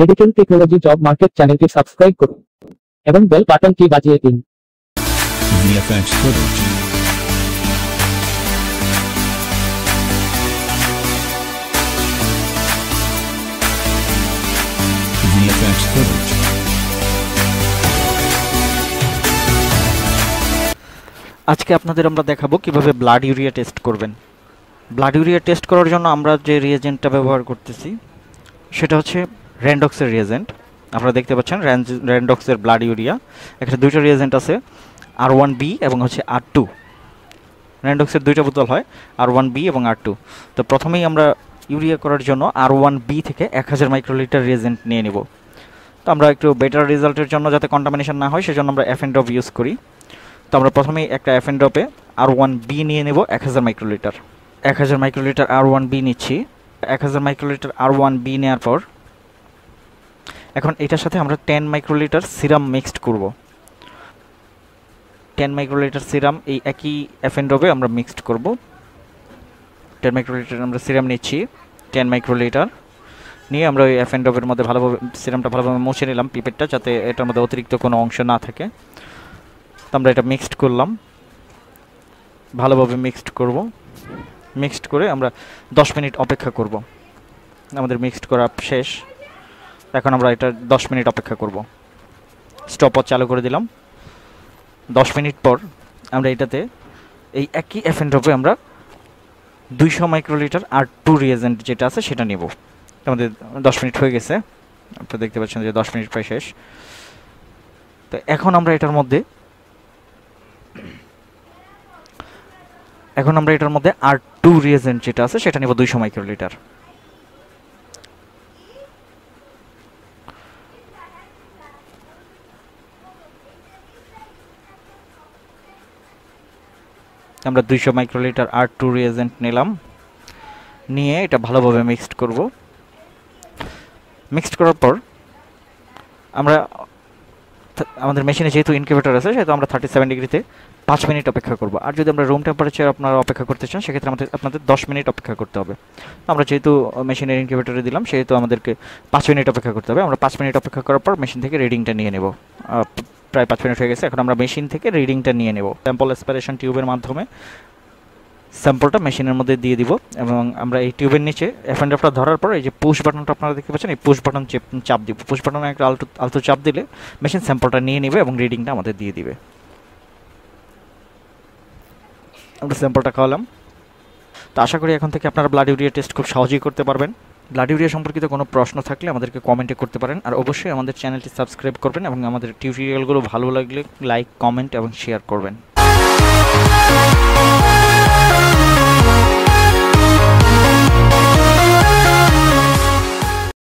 Medical technology job market চ্যানেলটি subscribe করুন এবং বেল বাটনটি বাজিয়ে দিন। VFX footage. VFX footage. আজকে আপনাদের আমরা দেখাবো কিভাবে ব্লাড ইউরিয়া টেস্ট করবেন। ব্লাড ইউরিয়া টেস্ট করার জন্য আমরা যে রিয়েজেন্টটা ব্যবহার করতেছি সেটা হচ্ছে র্যান্ডক্সের রিয়েজেন্ট। আপনারা দেখতে পাচ্ছেন র্যান্ডক্সের ব্লাড ইউরিয়া। এখানে দুইটা রিয়েজেন্ট আছে, R1B এবং হচ্ছে R2। র্যান্ডক্সের দুইটা বোতল হয়, R1B এবং R2। তো প্রথমেই আমরা ইউরিয়া করার জন্য R1B থেকে 1000 মাইক্রোলিটার রিয়েজেন্ট নিয়ে নেব। তো আমরা একটু বেটার রেজাল্টের জন্য যাতে কন্টামিনেশন না হয় সেজন্য আমরা এফ এন ড্রপ ইউজ করি। তো আমরা প্রথমেই একটা এফ এন ড্রপে R1B নিয়ে নেব 1000 মাইক্রোলিটার। 1000 মাইক্রোলিটার R1B নিচ্ছি। 1000 মাইক্রোলিটার R1B নেওয়ার পর এখন এটার সাথে আমরা 10 মাইক্রোলিটার সিরাম মিক্সড করব। 10 মাইক্রোলিটার সিরাম এই একই এফ এন ড্রপে আমরা মিক্সড করব। 10 মাইক্রোলিটার আমরা সিরাম নিচ্ছি। 10 মাইক্রোলিটার নিয়ে আমরা ওই এফ এন ড্রপের মধ্যে ভালোভাবে সিরামটা ভালোভাবে মুছে নিলাম পিপেটটা, যাতে এটার মধ্যে অতিরিক্ত কোনো অংশ না থাকে। তো আমরা এটা মিক্সড করলাম, ভালোভাবে মিক্সড করব। মিক্সড করে আমরা 10 মিনিট অপেক্ষা করব। আমাদের মিক্সড করা শেষ। এখন আমরা এটা 10 মিনিট অপেক্ষা করব। স্টপওয়াচ চালু করে দিলাম। 10 মিনিট পর আমরা এটাতে এই একই এফ এন ড্রপে আমরা 200 মাইক্রোলিটার R2 রিয়েজেন্ট যেটা আছে সেটা নেব। আমাদের 10 মিনিট হয়ে গেছে, আপনারা দেখতে পাচ্ছেন যে 10 মিনিট প্রায় শেষ। তো এখন আমরা এটার মধ্যে R2 রিয়েজেন্ট যেটা আছে সেটা নেব 200 মাইক্রোলিটার। আমরা 200 মাইক্রোলিটার R2 রিয়েজেন্ট নিলাম, নিয়ে এটা ভালোভাবে মিক্সড করব। মিক্সড করার পর আমরা আমাদের মেশিনে যেহেতু ইনকিউবেটর আছে সেহেতু আমরা 37 ডিগ্রিতে 5 মিনিট অপেক্ষা করব। আর যদি আমরা রুম টেম্পারেচার আপনারা অপেক্ষা করতে চান সেক্ষেত্রে আপনাদের 10 মিনিট অপেক্ষা করতে হবে। আমরা যেহেতু মেশিনের ইনকিউবেটরে দিলাম সেহেতু আমাদেরকে 5 মিনিট অপেক্ষা করতে হবে। আমরা 5 মিনিট অপেক্ষা করার পর মেশিন থেকে রিডিংটা নিয়ে নেব। প্রায় 5 মিনিট হয়ে গেছে। এখন আমরা মেশিন থেকে রিডিংটা নিয়ে নেব। স্যাম্পল অ্যাসপিরেশন টিউবের মাধ্যমে স্যাম্পলটা মেশিনের মধ্যে দিয়ে দিব এবং আমরা এই টিউবের নিচে এফ এন ড্রপটা ধরার পর এই যে পুশ বাটনটা আপনারা দেখতে পাচ্ছেন, এই পুশ বাটন চাপ দিব। পুশ বাটনে একটা আলতো চাপ দিলে মেশিন স্যাম্পলটা নিয়ে নেবে এবং রিডিংটা আমাদের দিয়ে দিবে। আমরা স্যাম্পলটা খাওয়ালাম। তো আশা করি এখন থেকে আপনারা ব্লাড ইউরিয়া টেস্ট খুব সহজেই করতে পারবেন। ব্লাড ইউরিয়া সম্পর্কিত কোনো প্রশ্ন থাকলে আমাদেরকে কমেন্টে করতে পারেন। আর অবশ্যই আমাদের চ্যানেলটি সাবস্ক্রাইব করবেন এবং আমাদের টিউটোরিয়ালগুলো ভালো লাগলে লাইক, কমেন্ট এবং শেয়ার করবেন।